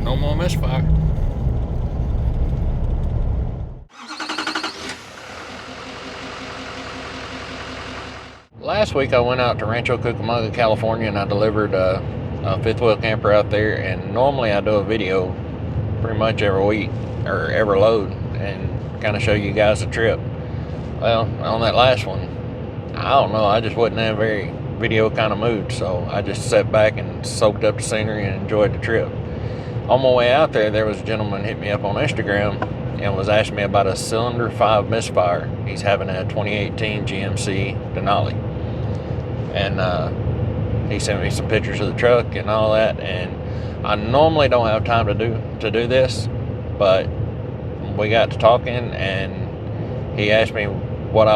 No more misfire. Last week I went out to Rancho Cucamonga, California, and I delivered a fifth wheel camper out there. And normally I do a video pretty much every week or every load and kind of show you guys the trip. Well, on that last one, I don't know, I just wasn't in a very video kind of mood, so I just sat back and soaked up the scenery and enjoyed the trip. On my way out there was a gentleman hit me up on Instagram and was asking me about a cylinder 5 misfire. He's having a 2018 GMC Denali, and he sent me some pictures of the truck and all that. And I normally don't have time to do this, but we got to talking, and he asked me would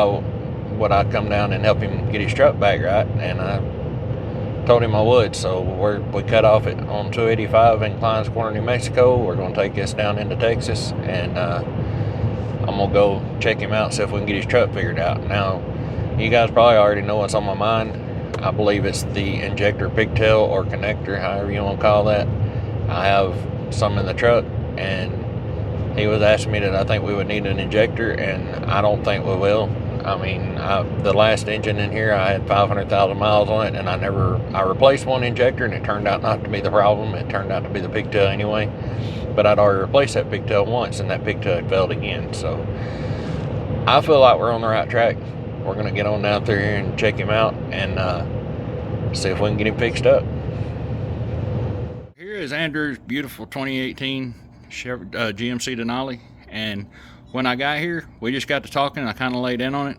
I come down and help him get his truck back right, and I told him I would. So we cut off on 285 in Clines Corner, New Mexico. We're going to take this down into Texas, and I'm going to go check him out, see if we can get his truck figured out. Now, you guys probably already know what's on my mind. I believe it's the injector pigtail or connector, however you want to call that. I have some in the truck, and he was asking me that I think we would need an injector, and I don't think we will. I mean, the last engine in here, I had 500,000 miles on it, and I replaced one injector, and it turned out not to be the problem. It turned out to be the pigtail anyway. But I'd already replaced that pigtail once, and that pigtail had failed again. So I feel like we're on the right track. We're going to get on down there and check him out and see if we can get him fixed up. Here is Andrew's beautiful 2018 GMC Denali, and when I got here, we just got to talking, and I kind of laid in on it,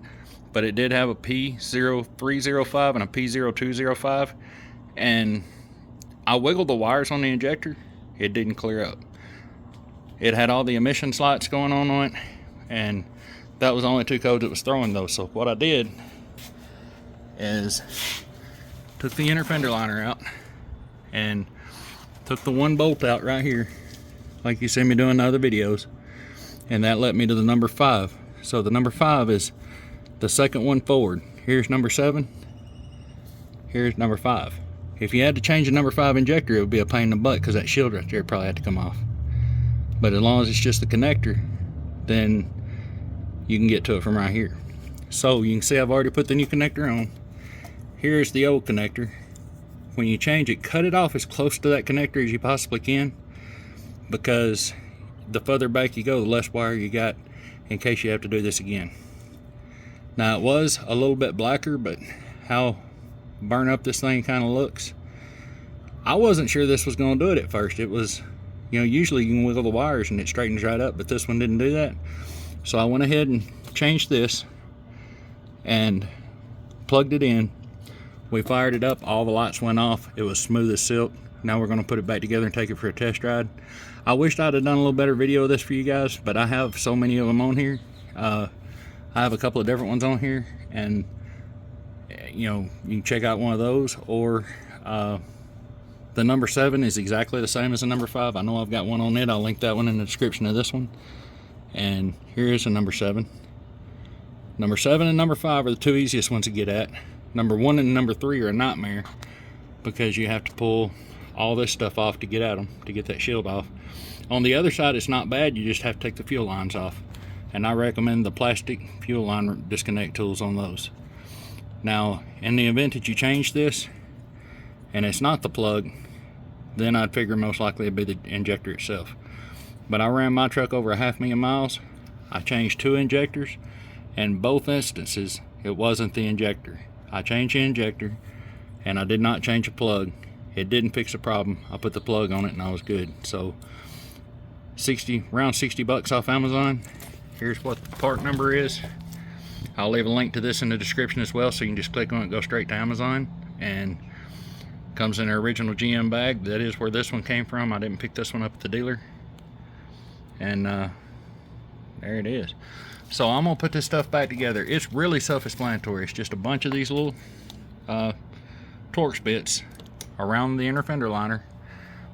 but it did have a P0305 and a P0205, and I wiggled the wires on the injector. It didn't clear up. It had all the emissions lights going on it, and that was the only two codes it was throwing though. So what I did is took the inner fender liner out and took the one bolt out right here, like you see me doing in other videos, and that led me to the number 5. So the number 5 is the second one forward. Here's number 7, here's number 5. If you had to change the number 5 injector, it would be a pain in the butt, because that shield right there probably had to come off. But as long as it's just the connector, then you can get to it from right here. So you can see I've already put the new connector on. Here's the old connector. When you change it, cut it off as close to that connector as you possibly can, because the further back you go, the less wire you got in case you have to do this again. Now, it was a little bit blacker, but how burn up this thing kind of looks, I wasn't sure this was going to do it at first. It was, you know, usually you can wiggle the wires and it straightens right up, but this one didn't do that. So I went ahead and changed this and plugged it in. We fired it up, all the lights went off, it was smooth as silk. Now we're going to put it back together and take it for a test ride. I wished I'd have done a little better video of this for you guys, but I have so many of them on here. I have a couple of different ones on here, and you know, you can check out one of those, or the number 7 is exactly the same as the number 5. I know I've got one on it. I'll link that one in the description of this one. And here's the number 7. Number 7 and number 5 are the two easiest ones to get at. Number 1 and number 3 are a nightmare, because you have to pull all this stuff off to get at them, to get that shield off. On the other side, it's not bad. You just have to take the fuel lines off, and I recommend the plastic fuel line disconnect tools on those. Now, in the event that you change this and it's not the plug, then I'd figure most likely it'd be the injector itself. But I ran my truck over 500,000 miles. I changed 2 injectors, and both instances it wasn't the injector. I changed the injector and I did not change a plug. It didn't fix the problem. I put the plug on it and I was good. So around 60 bucks off Amazon. Here's what the part number is. I'll leave a link to this in the description as well, so you can just click on it, go straight to Amazon, and comes in their original GM bag. That is where this one came from. I didn't pick this one up at the dealer. And there it is. So I'm gonna put this stuff back together. It's really self-explanatory. It's just a bunch of these little Torx bits around the inner fender liner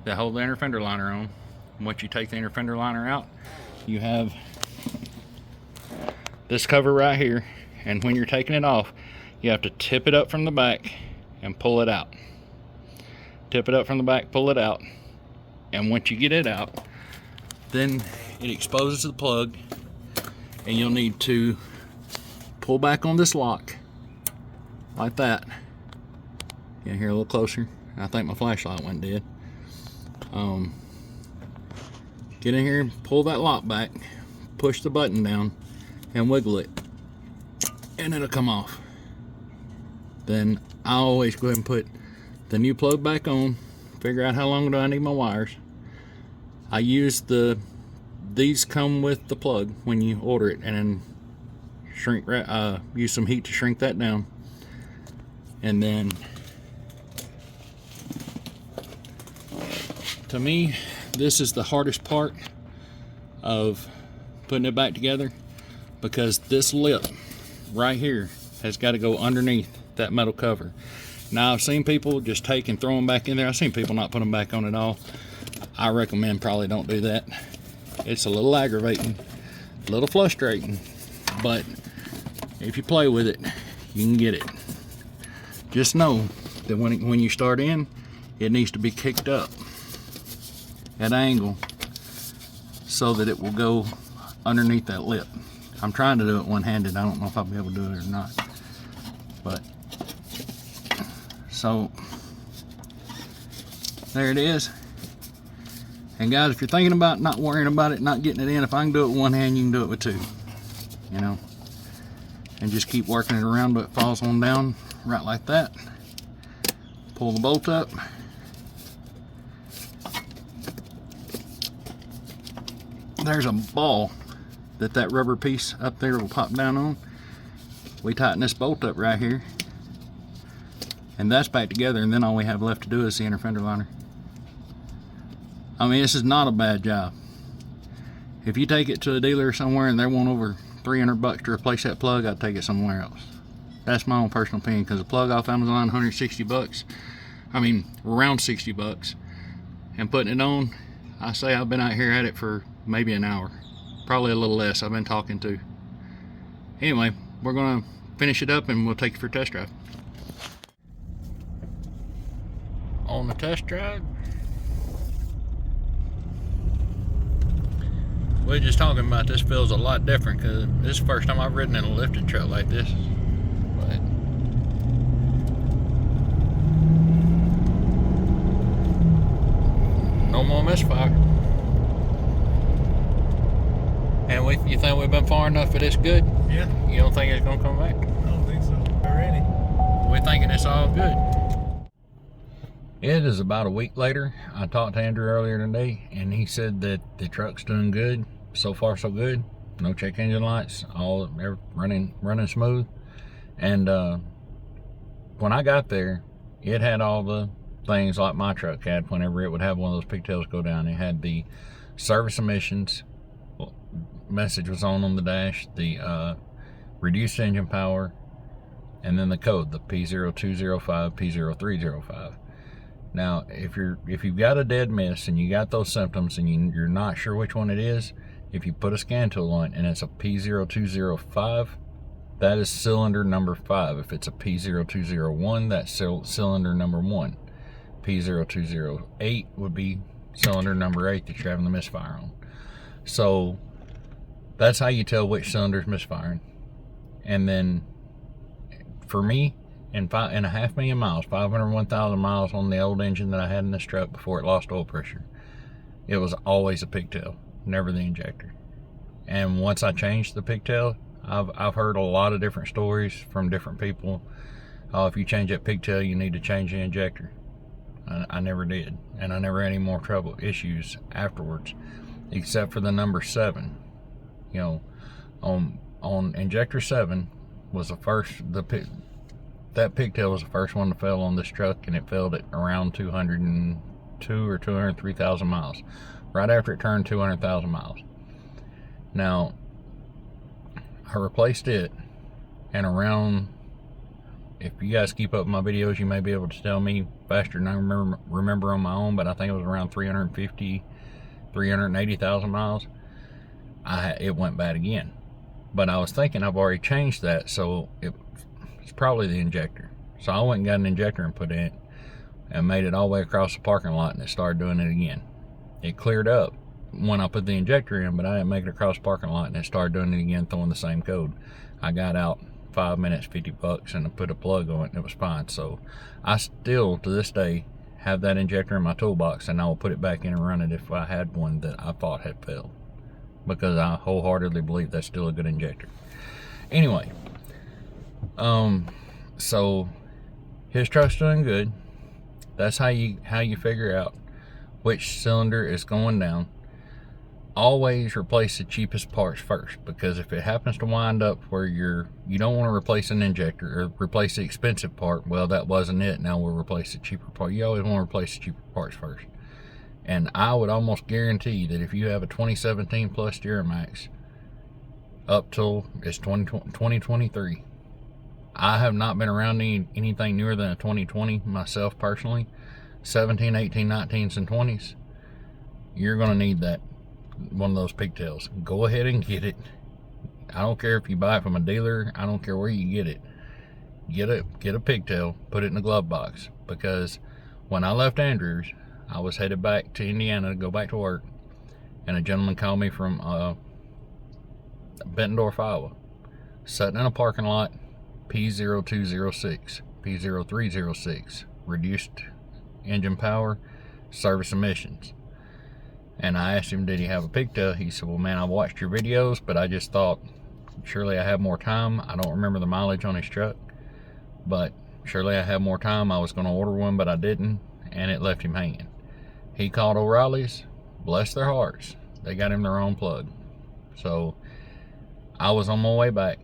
that hold the inner fender liner on. And once you take the inner fender liner out, you have this cover right here, and when you're taking it off, you have to tip it up from the back and pull it out. Tip it up from the back, pull it out, And once you get it out, then it exposes the plug, and you'll need to pull back on this lock like that. Get here a little closer. I think my flashlight went dead. Get in here, pull that lock back, push the button down, and wiggle it, and it'll come off. Then I always go ahead and put the new plug back on, figure out how long do I need my wires. I use these come with the plug when you order it, and then use some heat to shrink that down. And then, to me, this is the hardest part of putting it back together, because this lip right here has got to go underneath that metal cover. Now, I've seen people just take and throw them back in there. I've seen people not put them back on at all. I recommend probably don't do that. It's a little aggravating, a little frustrating, but if you play with it, you can get it. Just know that when you start in, it needs to be kicked up at an angle so that it will go underneath that lip. I'm trying to do it one-handed. I don't know if I'll be able to do it or not. But, so, there it is. And guys, if you're thinking about not worrying about it, not getting it in, if I can do it with one hand, you can do it with two. You know? And just keep working it around till it falls on down, right like that. Pull the bolt up. There's a ball that rubber piece up there will pop down on. We tighten this bolt up right here, and that's back together, and then all we have left to do is the inner fender liner. I mean, this is not a bad job. If you take it to a dealer somewhere and they want over $300 to replace that plug, I'd take it somewhere else. That's my own personal opinion, because a plug off Amazon, $160. I mean, around $60. And putting it on, I say I've been out here at it for maybe an hour. Probably a little less. I've been talking to. Anyway, we're gonna finish it up and we'll take it for a test drive. On the test drive, we're just talking about this feels a lot different, because this is the first time I've ridden in a lifted truck like this. But no more misfire. And you think we've been far enough for this good? Yeah. You don't think it's gonna come back? I don't think so. Already. We're thinking it's all good. It is about a week later. I talked to Andrew earlier today, and he said that the truck's doing good. So far, so good. No check engine lights. All running smooth. And when I got there, it had all the things like my truck had whenever it would have one of those pigtails go down. It had the service emissions message was on the dash, the reduced engine power, and then the code, the P0205, P0305. Now, if you've got a dead miss and you got those symptoms and you're not sure which one it is, if you put a Scantool on it and it's a P0205, that is cylinder number 5. If it's a P0201, that's cylinder number 1. P0208 would be cylinder number 8 that you're having the misfire on. So that's how you tell which cylinder's misfiring. And then for me, in 5.5 million miles, 501,000 miles on the old engine that I had in this truck before it lost oil pressure, it was always a pigtail, never the injector. And once I changed the pigtail, I've heard a lot of different stories from different people. If you change that pigtail, you need to change the injector. I never did, and I never had any more issues afterwards, except for the number 7. You know, on injector 7 was the first, that pigtail was the first one to fail on this truck, and it failed at around 202 or 203,000 miles, right after it turned 200,000 miles. Now, I replaced it, and around, if you guys keep up my videos, you may be able to tell me faster than I remember on my own, but I think it was around 380,000 miles. It went bad again. But I was thinking I've already changed that, so it's probably the injector. So I went and got an injector and put in it, and made it all the way across the parking lot, and it started doing it again. It cleared up when I put the injector in, but I didn't make it across the parking lot, and it started doing it again, throwing the same code. I got out 5 minutes, $50, and I put a plug on it, and it was fine. So I still, to this day, have that injector in my toolbox, and I will put it back in and run it if I had one that I thought had failed, because I wholeheartedly believe that's still a good injector. Anyway, so his truck's doing good. That's how you figure out which cylinder is going down. Always replace the cheapest parts first, because if it happens to wind up where you don't want to replace an injector or replace the expensive part, well, that wasn't it, now we'll replace the cheaper part. You always want to replace the cheaper parts first. And I would almost guarantee that if you have a 2017 plus Duramax up till it's 2023, I have not been around anything newer than a 2020 myself personally. 17, 18, 19s, and 20s, you're going to need that one of those pigtails. Go ahead and get it. I don't care if you buy it from a dealer. I don't care where you get it. Get a pigtail, put it in the glove box, because when I left Andrews, I was headed back to Indiana to go back to work, and a gentleman called me from Bettendorf, Iowa, sitting in a parking lot, P0206, P0306, reduced engine power, service emissions. And I asked him, did he have a pigtail? He said, well, man, I've watched your videos, but I just thought, surely I have more time. I don't remember the mileage on his truck, but surely I have more time. I was going to order one, but I didn't, and it left him hanging. He called O'Reilly's. Bless their hearts, they got him the wrong plug. So I was on my way back.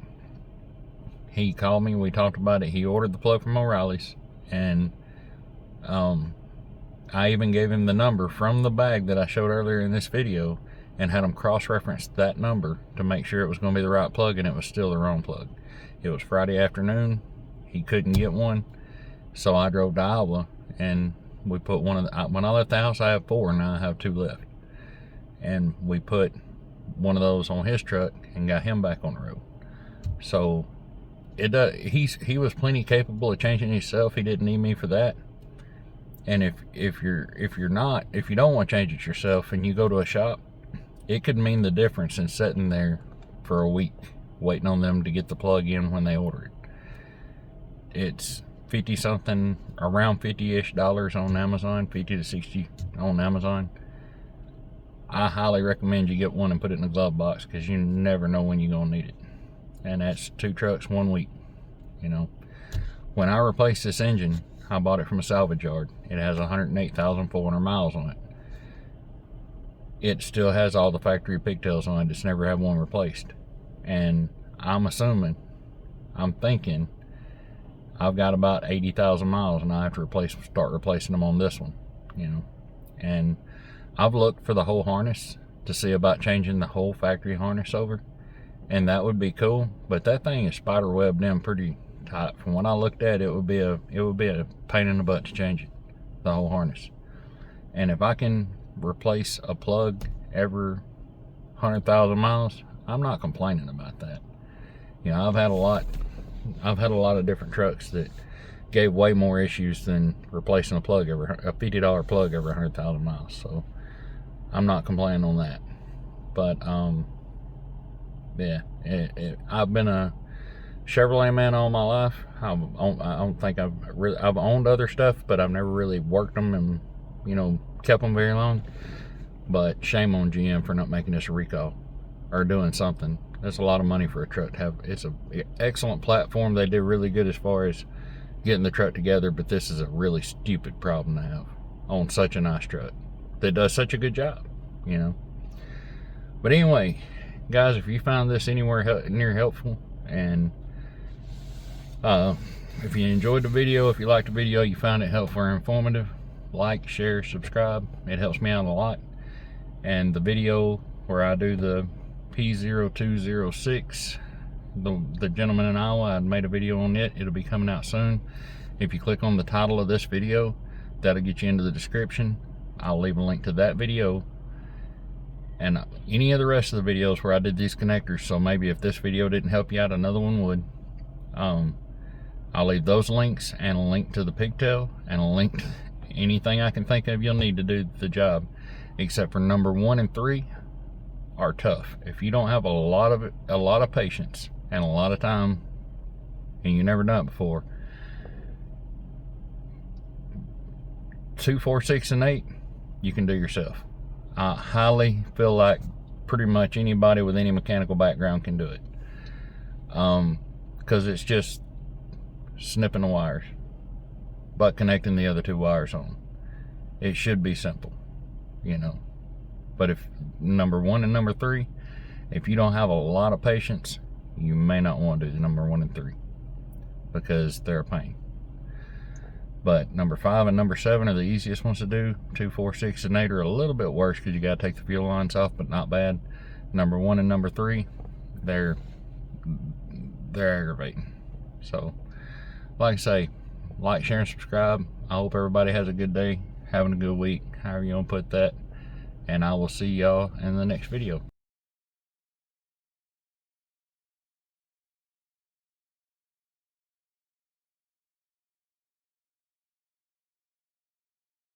He called me, we talked about it. He ordered the plug from O'Reilly's, and I even gave him the number from the bag that I showed earlier in this video, and had him cross-reference that number to make sure it was going to be the right plug, and it was still the wrong plug. It was Friday afternoon. He couldn't get one, so I drove to Iowa, and we put one of the, when I left the house I have 4, and now I have 2 left, and we put one of those on his truck and got him back on the road. So it does, he was plenty capable of changing himself. He didn't need me for that. And if you don't want to change it yourself and you go to a shop, it could mean the difference in sitting there for a week waiting on them to get the plug in when they order it. It's 50 something, around $50-ish on Amazon, 50 to 60 on Amazon. I highly recommend you get one and put it in a glove box, because you never know when you're gonna need it. And that's 2 trucks 1 week. You know, when I replaced this engine, I bought it from a salvage yard. It has 108,400 miles on it. It still has all the factory pigtails on it. It's never had one replaced. And I'm thinking I've got about 80,000 miles, and I have to start replacing them on this one, you know. And I've looked for the whole harness to see about changing the whole factory harness over, and that would be cool. But that thing is spider webbed in pretty tight. From what I looked at, it would be a pain in the butt to change it, the whole harness. And if I can replace a plug every 100,000 miles, I'm not complaining about that. You know, I've had a lot of different trucks that gave way more issues than replacing a $50 plug every 100,000 miles. So I'm not complaining on that. But yeah, I've been a Chevrolet man all my life. I don't think I've owned other stuff, but I've never really worked them and, you know, kept them very long. But shame on GM for not making this a recall or doing something. That's a lot of money for a truck to have. It's an excellent platform. They did really good as far as getting the truck together, but this is a really stupid problem to have on such a nice truck that does such a good job, you know. But anyway, guys, if you found this anywhere near helpful, and if you enjoyed the video, if you liked the video, you found it helpful or informative, like, share, subscribe. It helps me out a lot. And the video where I do the P0206, the gentleman in Iowa, I made a video on it. It'll be coming out soon. If you click on the title of this video, that'll get you into the description. I'll leave a link to that video and any of the rest of the videos where I did these connectors. So maybe if this video didn't help you out, another one would. I'll leave those links, and a link to the pigtail, and a link to anything I can think of you'll need to do the job. except for number 1 and 3 are tough. If you don't have a lot of patience and a lot of time, and you never done it before, 2, 4, 6, and 8 you can do yourself. I highly feel like pretty much anybody with any mechanical background can do it, because it's just snipping the wires but connecting the other 2 wires on. It should be simple, you know. But if number 1 and number 3, if you don't have a lot of patience, you may not want to do the number 1 and 3, because they're a pain. But number 5 and number 7 are the easiest ones to do. 2, 4, 6, and 8 are a little bit worse because you got to take the fuel lines off, but not bad. Number 1 and number 3, they're aggravating. So, like I say, like, share, and subscribe. I hope everybody has a good day, having a good week, however you want to put that. And I will see y'all in the next video.